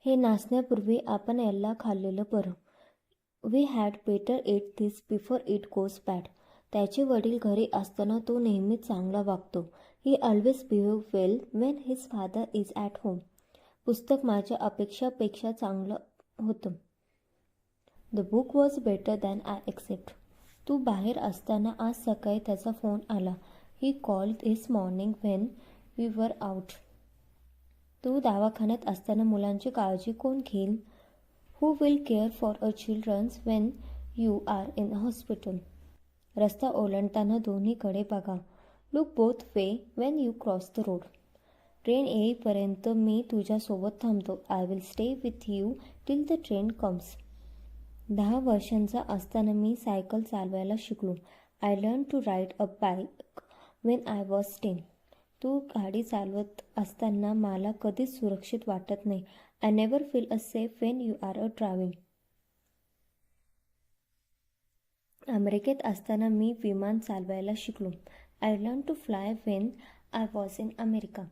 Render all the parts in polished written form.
हे नाचण्यापूर्वी आपण याला खाल्लेलं बरं. We had better eat this before it goes bad. त्याचे वडील घरी असताना तो नेहमीच चांगला वागतो. He always behave well when his father is at home. पुस्तक माझ्या अपेक्षापेक्षा चांगलं होतं. The book was better than I expect. तू बाहेर असताना आज सकाळी त्याचा फोन आला. He called this morning when we were out. तू दवाखान्यात असताना मुलांची काळजी कोण घेईल? Who will care for a childrens when you are in hospital. रस्ता ओलांडताना दोन्हीकडे बघा. Look both way when you cross the road. Train येईपर्यंत मी तुझ्यासोबत थांबतो. I will stay with you till the train comes. 10 वर्षांचा असताना मी सायकल चालवायला शिकलो. I learn to ride a bike when I was 10. तू गाडी चालवत असताना मला कधीच सुरक्षित वाटत नाही. I never feel a safe when you are a driving. अमेरिकेत असताना मी विमान चालवायला शिकलो. I learn to fly when I was in America.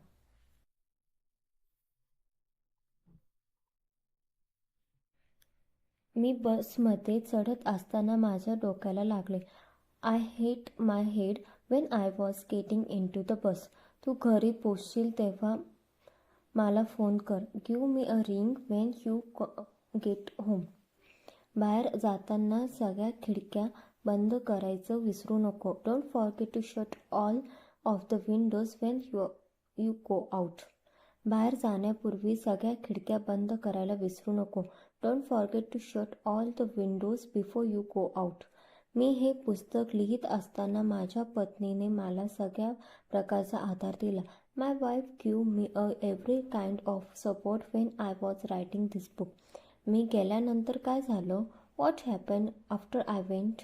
मी बसमध्ये चढत असताना माझ्या डोक्याला लागले. I hit my head when I was getting into the bus. तू घरी पोचशील तेव्हा मला फोन कर. Give me a ring when you get home. बाहेर जाताना सगळ्या खिडक्या बंद करायचं विसरू नको. Don't forget to shut all of the windows when you go out. बाहेर जाण्यापूर्वी सगळ्या खिडक्या बंद करायला विसरू नको. Don't forget to shut all the windows before you go out. मी हे पुस्तक लिहित असताना माझ्या पत्नीने मला सगळ्या प्रकारचा आधार दिला. My wife give me every kind of support when I was writing this book. मी गेल्यानंतर काय झालं? What happen after I went?